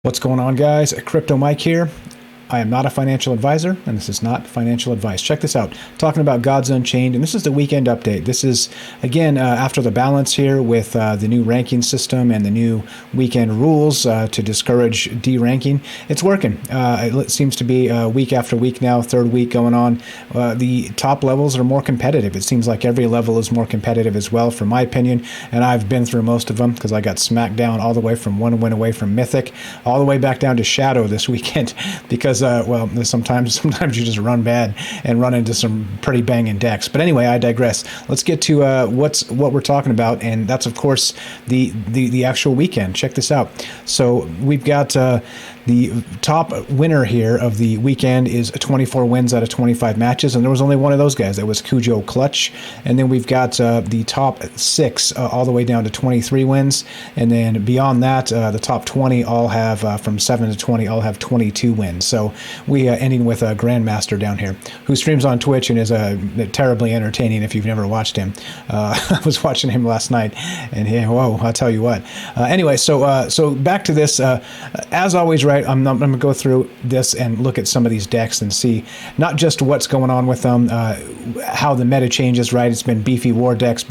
What's going on, guys? Crypto Mike here. I am not a financial advisor, and this is not financial advice. Check this out. Talking about Gods Unchained, and this is the weekend update. This is, again, after the balance here with the new ranking system and the new weekend rules to discourage deranking. It's working. It seems to be week after week now, third week going on. The top levels are more competitive. It seems like every level is more competitive as well, from my opinion, and I've been through most of them because I got smacked down all the way from one win away from Mythic, all the way back down to Shadow this weekend because well, sometimes you just run bad and run into some pretty banging decks. But anyway, I digress. Let's get to what we're talking about, and that's of course the actual weekend. Check this out. So we've got the top winner here of the weekend is 24 wins out of 25 matches, and there was only one of those guys. That was Cujo Clutch. And then we've got the top 6 all the way down to 23 wins, and then beyond that, the top 20 all have from 7 to 20 all have 22 wins. So we ending with a Grandmaster down here who streams on Twitch and is terribly entertaining if you've never watched him. I was watching him last night, and whoa, I'll tell you what. Anyway, so back to this. As always, right, I'm going to go through this and look at some of these decks and see not just what's going on with them, how the meta changes, right? It's been beefy war decks,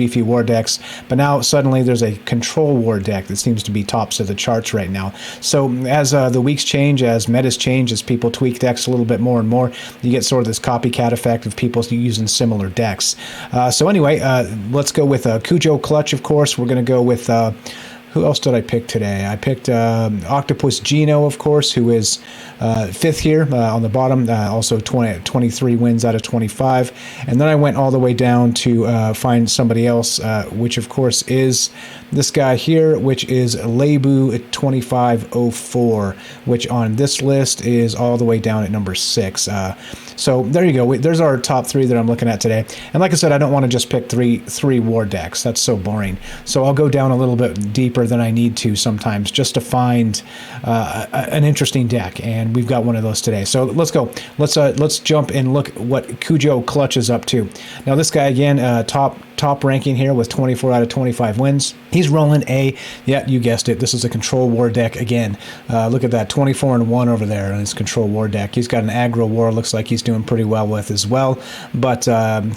but now suddenly there's a control war deck that seems to be tops of the charts right now. So as the weeks change, as metas change, as people tweak decks a little bit more and more, you get sort of this copycat effect of people using similar decks. So anyway, let's go with Cujo Clutch, of course. We're going to go with... who else did I pick today? I picked Octopus Gino, of course, who is 5th here on the bottom, also 23 wins out of 25. And then I went all the way down to find somebody else, which of course is this guy here, which is Lebu 2504, which on this list is all the way down at number 6. So there you go. There's our top 3 that I'm looking at today. And like I said, I don't want to just pick three war decks. That's so boring. So I'll go down a little bit deeper than I need to sometimes just to find an interesting deck. And we've got one of those today. So let's go. Let's jump and look what Cujo Clutch is up to. Now this guy again, top ranking here with 24 out of 25 wins. He's rolling yeah, you guessed it. This is a control war deck again. Look at that, 24-1 over there on his control war deck. He's got an aggro war. Looks like he's doing pretty well with as well. But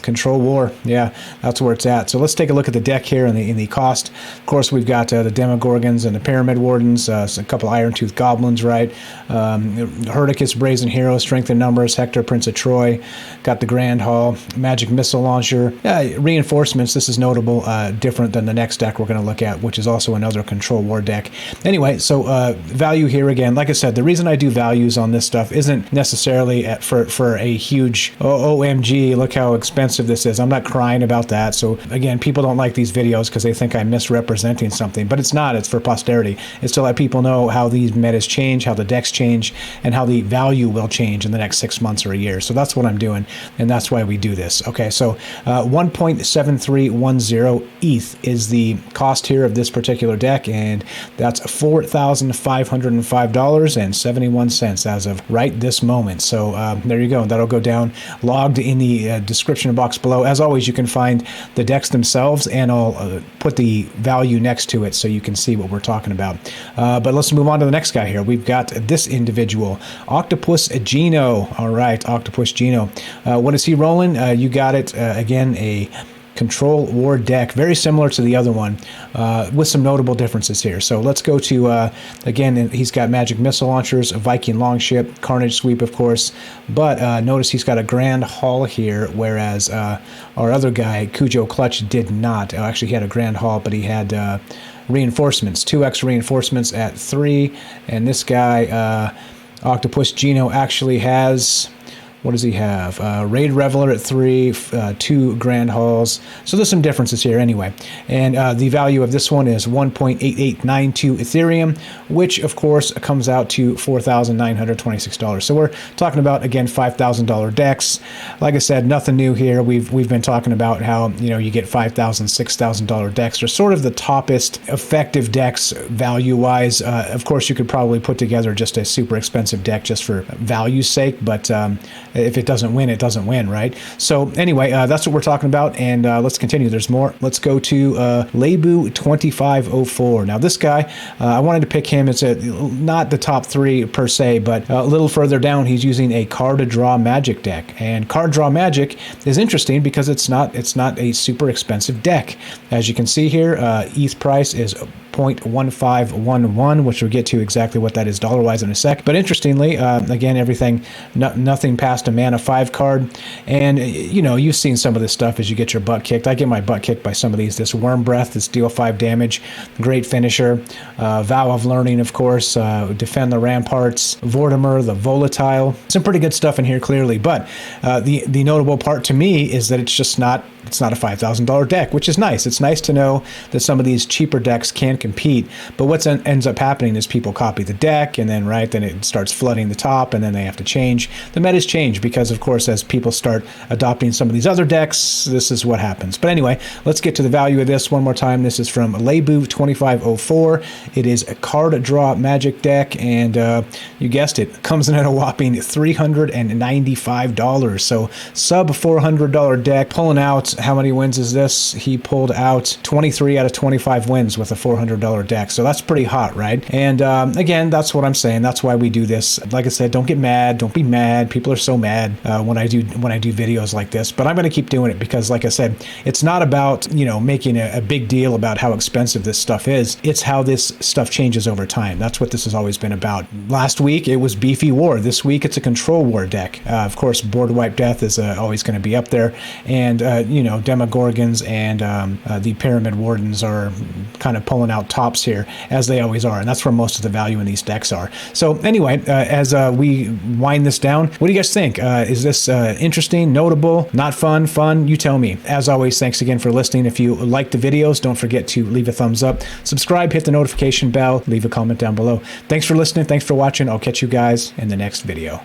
control war, yeah, that's where it's at. So let's take a look at the deck here in the cost. Of course, we've got the Demogorgons and the Pyramid Wardens, a couple Iron Tooth Goblins, right? Herdicus Brazen Hero, Strength in Numbers, Hector Prince of Troy. Got the Grand Hall, Magic Missile Launcher, Reinforcements. This is notable, different than the next deck we're going to look at, which is also another control war deck. Anyway, so value here again. Like I said, the reason I do values on this stuff isn't necessarily for a huge OMG, look how expensive this is. I'm not crying about that. So again, people don't like these videos because they think I'm misrepresenting something, but it's not. It's for posterity. It's to let people know how these metas change, how the decks change, and how the value will change in the next 6 months or a year. So that's what I'm doing, and that's why we do this. Okay, so 1.7310 ETH is the cost here of this particular deck, and that's $4,505.71 as of right this moment. So there you go. That'll go down logged in the description box below. As always, you can find the decks themselves, and I'll put the value next to it so you can see what we're talking about. But let's move on to the next guy here. We've got this individual, Octopus Gino. All right, Octopus Gino. What is he rolling? You got it. Again, a control war deck, very similar to the other one, with some notable differences here. So let's go to, again, he's got Magic Missile Launchers, a Viking Longship, Carnage Sweep, of course, but notice he's got a Grand Hall here, whereas our other guy, Cujo Clutch, did not. Actually, he had a Grand Hall, but he had reinforcements, 2x reinforcements at 3, and this guy, Octopus Gino, actually has... what does he have? Raid Reveler at 3, 2 Grand Halls. So there's some differences here anyway. And the value of this one is 1.8892 Ethereum, which of course comes out to $4,926. So we're talking about, again, $5,000 decks. Like I said, nothing new here. We've been talking about how, you know, you get $5,000, $6,000 decks. They're sort of the toppest effective decks value-wise. Of course, you could probably put together just a super expensive deck just for value's sake, but If it doesn't win, it doesn't win, right? So anyway, that's what we're talking about, and let's continue. There's more. Let's go to Lebu 2504. Now this guy, I wanted to pick him. It's not the top 3 per se, but a little further down, he's using a card draw magic deck, and card draw magic is interesting because it's not a super expensive deck. As you can see here, ETH price is 0.1511, which we'll get to exactly what that is dollar-wise in a sec. But interestingly, again, everything, nothing past a mana 5 card. And, you know, you've seen some of this stuff as you get your butt kicked. I get my butt kicked by some of these. This Worm Breath, this deal 5 damage, great finisher. Vow of Learning, of course, Defend the Ramparts, Vortimer, the Volatile. Some pretty good stuff in here, clearly. But the notable part to me is that it's not a $5,000 deck, which is nice. It's nice to know that some of these cheaper decks can compete, but what ends up happening is people copy the deck, and then then it starts flooding the top, and then they have to change. The metas change because, of course, as people start adopting some of these other decks, this is what happens. But anyway, let's get to the value of this one more time. This is from Lebu 2504. It is a card draw magic deck, and you guessed it, comes in at a whopping $395. So sub $400 deck, pulling out, how many wins is this? He pulled out 23 out of 25 wins with a $400 deck. So that's pretty hot, right? And again, that's what I'm saying. That's why we do this. Like I said, don't get mad. Don't be mad. People are so mad when I do videos like this. But I'm going to keep doing it because, like I said, it's not about, you know, making a big deal about how expensive this stuff is. It's how this stuff changes over time. That's what this has always been about. Last week, it was Beefy War. This week, it's a Control War deck. Of course, Board Wipe Death is always going to be up there. And, you know, Demogorgons and the Pyramid Wardens are kind of pulling out tops here, as they always are, and that's where most of the value in these decks are. So anyway, as we wind this down, what do you guys think? Is this interesting, notable, not fun? Fun? You tell me. As always, thanks again for listening. If you like the videos, don't forget to leave a thumbs up, subscribe, hit the notification bell, leave a comment down below. Thanks for listening. Thanks for watching. I'll catch you guys in the next video.